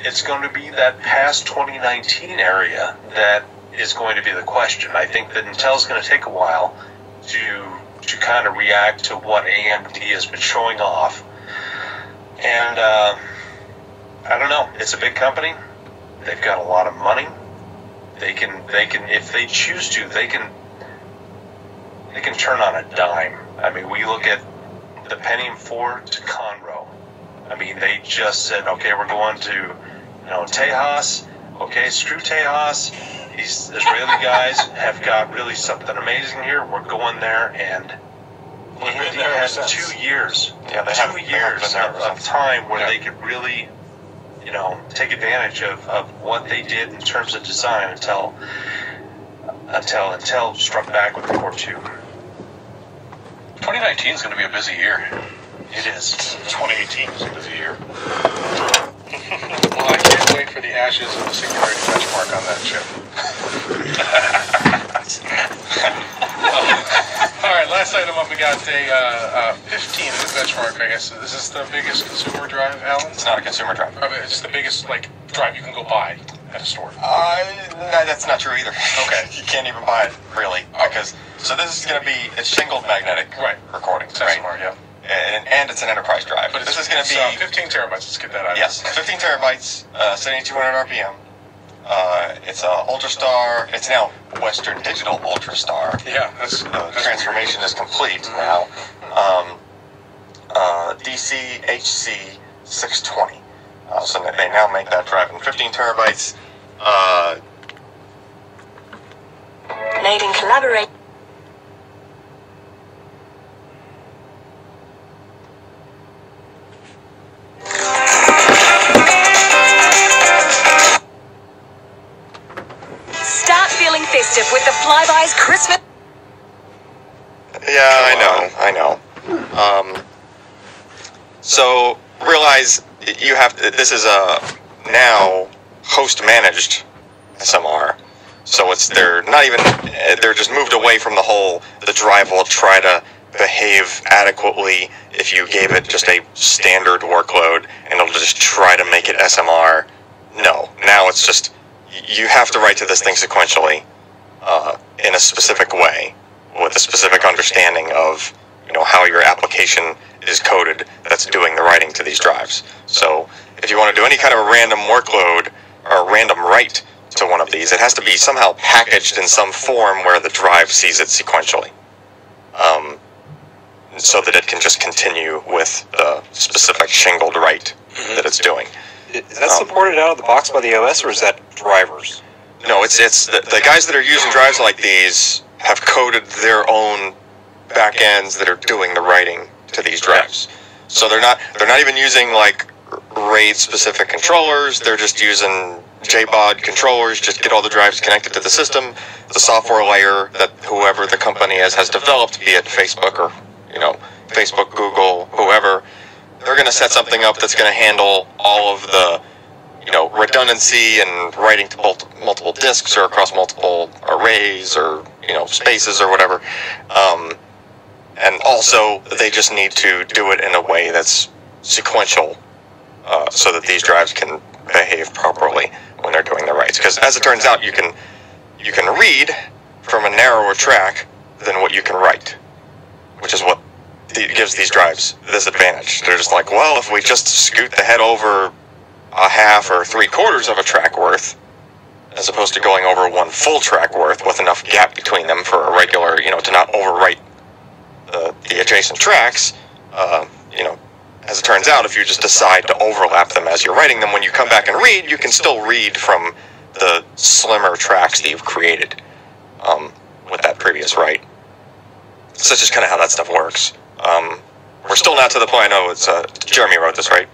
it's going to be that past 2019 area that is going to be the question. I think that Intel's going to take a while to kind of react to what AMD has been showing off. And I don't know. It's a big company. They've got a lot of money. They can if they choose to, they can turn on a dime. I mean, we look at the Pentium 4 to Conroe. I mean, they just said, okay, we're going to, Tejas. Okay, screw Tejas. These Israeli guys have got really something amazing here. We're going there, and AMD has 2 years. Yeah, they have 2 years of time where they could really, take advantage of what they did in terms of design until Intel struck back with the Core 2. 2019 is going to be a busy year. It is. 2018 is a busy year. Well, I can't wait for the ashes of the Singularity benchmark on that chip. All right, last item up, we got a 15 benchmark, I guess. This is the biggest consumer drive, Alan? It's not a consumer drive. It's just the biggest drive you can go buy at a store. No, that's not true either. Okay. You can't even buy it, really, because so this is going to be a shingled magnetic recording, right? Smart, yeah. And it's an enterprise drive. But this is going to be 15 terabytes. Let's get that out. Yes, 15 terabytes, 7200 RPM. It's a Ultrastar. It's now Western Digital Ultrastar. Yeah, that's transformation is complete now. DCHC 620. So they now make that drive in 15 terabytes. Made in collaboration. Start feeling festive with the Flybuys Christmas. Yeah, I know. So realize you have this is a now host managed SMR. So they're just moved away from the drive will try to behave adequately if you gave it just a standard workload and it'll just try to make it SMR. No, now it's just you have to write to this thing sequentially in a specific way with a specific understanding of how your application is coded that's doing the writing to these drives. So if you want to do any kind of a random workload or a random write to one of these, it has to be somehow packaged in some form where the drive sees it sequentially, so that it can just continue with the specific shingled write that it's doing. Is that supported out of the box by the OS, or is that drivers? No, it's the guys that are using drives like these have coded their own back ends that are doing the writing to these drives. So they're not even using RAID specific controllers. They're just using JBOD controllers. Just get all the drives connected to the system. The software layer that whoever the company has developed, be it Facebook or Facebook, Google, whoever, they're going to set something up that's going to handle all of the redundancy and writing to multiple disks or across multiple arrays or spaces or whatever. And also, they just need to do it in a way that's sequential, so that these drives can behave properly when they're doing the writes. Because as it turns out, you can read from a narrower track than what you can write, which is what gives these drives this advantage. They're just like, well, if we just scoot the head over a half or 3/4 of a track worth, as opposed to going over one full track worth with enough gap between them for a regular, to not overwrite the adjacent tracks, as it turns out, if you just decide to overlap them as you're writing them, when you come back and read, you can still read from the slimmer tracks that you've created with that previous write. So that's just kind of how that stuff works. We're still not to the point. I know it's Jeremy wrote this, right?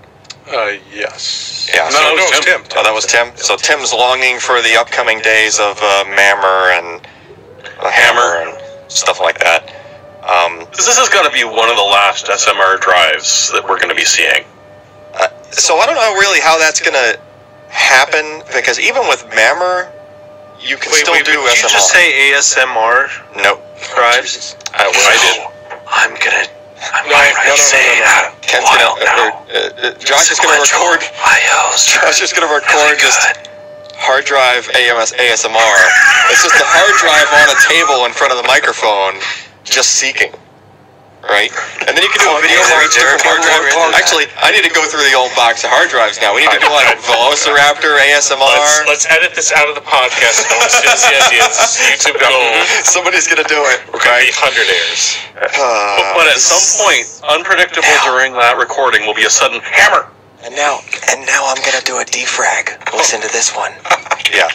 Yes. Yeah. No, it was Tim. Oh, that was Tim. So Tim's longing for the upcoming days of MAMR and Hammer and stuff like that. This has got to be one of the last SMR drives that we're going to be seeing. So I don't know really how that's going to happen, because even with MAMR, you can still do SMR. Did you just say ASMR? Nope. Drives? I did. I'm gonna Ken's gonna, Josh is gonna record. Josh is gonna record just hard drive ASMR. It's just the hard drive on a table in front of the microphone, just seeking. Right? And then you can do a video for each different hard drive. Actually, I need to go through the old box of hard drives now. We need to do like Velociraptor ASMR. Let's edit this out of the podcast. No one says the ideas. YouTube gold. Somebody's gonna do it. We're gonna be 100 airs. But at some point, unpredictable during that recording will be a sudden hammer. And now I'm gonna do a defrag. Listen to this one. Yeah.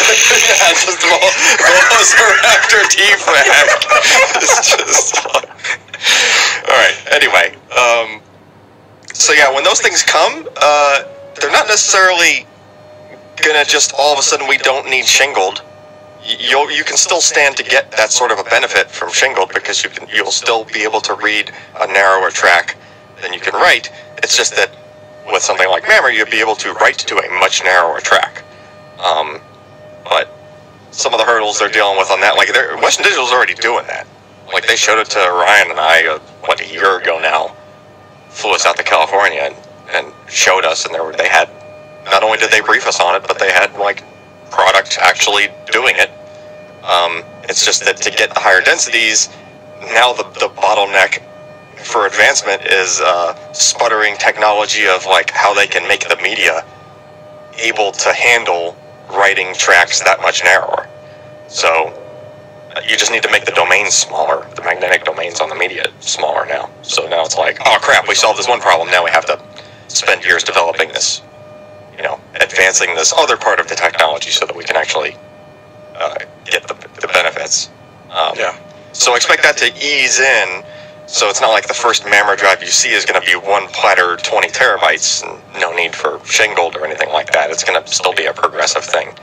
Just Velociraptor defrag. It's just alright, anyway. So yeah, when those things come, they're not necessarily gonna just all of a sudden we don't need shingled. You can still stand to get that sort of a benefit from shingled because you'll still be able to read a narrower track than you can write. It's just that with something like Mammer, you'll be able to write to a much narrower track. But some of the hurdles they're dealing with on that, like Western Digital's already doing that. Like they showed it to Ryan and I, a year ago now. Flew us out to California and showed us, and they had, not only did they brief us on it, but they had like product actually doing it. It's just that to get the higher densities, now the bottleneck for advancement is sputtering technology of like how they can make the media able to handle writing tracks that much narrower. So you just need to make the domains smaller, the magnetic domains on the media smaller now. So now it's like, oh crap, we solved this one problem, now we have to spend years developing this, advancing this other part of the technology so that we can actually get the benefits. So expect that to ease in. So it's not like the first Mammer drive you see is going to be one platter 20 terabytes and no need for shingled or anything like that. It's going to still be a progressive thing,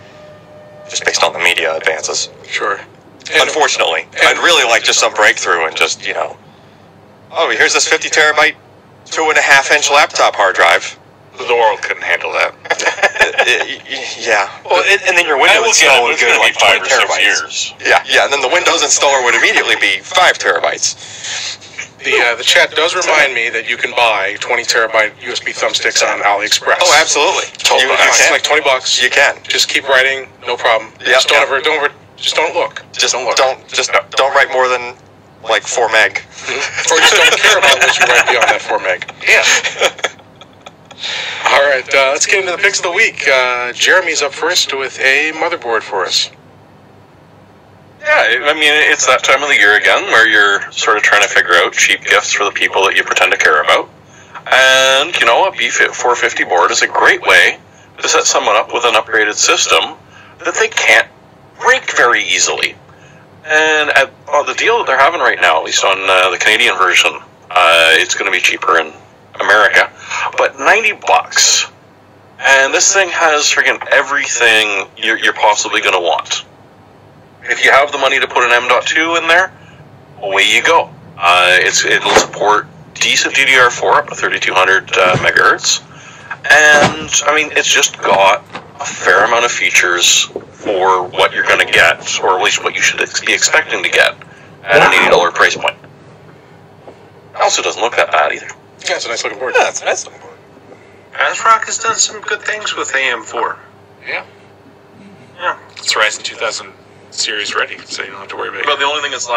just based on the media advances. Sure. Unfortunately. I'd really like just some breakthrough and just, oh, here's this 50 terabyte, 2.5-inch laptop hard drive. The world couldn't handle that. Yeah. Well, and then your Windows installer would go to like 20 terabytes. Yeah, and then the Windows installer would immediately be 5 terabytes. The chat does remind me that you can buy 20 terabyte USB thumbsticks on AliExpress. Oh, absolutely. It's like $20. You can. Just keep writing, no problem. Yep. Just don't look. Don't write more than like 4 meg. Or just don't care about what you write beyond that 4 meg. Yeah. All right, let's get into the picks of the week. Jeremy's up first with a motherboard for us. Yeah, I mean, it's that time of the year again where you're sort of trying to figure out cheap gifts for the people that you pretend to care about. And, a B450 board is a great way to set someone up with an upgraded system that they can't break very easily. And the deal that they're having right now, at least on the Canadian version, it's going to be cheaper in America, but $90. And this thing has friggin' everything you're possibly going to want. If you have the money to put an M.2 in there, away you go. It'll support decent DDR4 up to 3200 megahertz. And, I mean, it's just got a fair amount of features for what you're going to get, or at least what you should be expecting to get at an $80 price point. It also doesn't look that bad either. Yeah, it's a nice looking board. Yeah, it's a nice looking board. ASRock has done some good things with AM4. Yeah. Yeah. It's Ryzen 2000 series ready, so you don't have to worry about it. But the only thing that's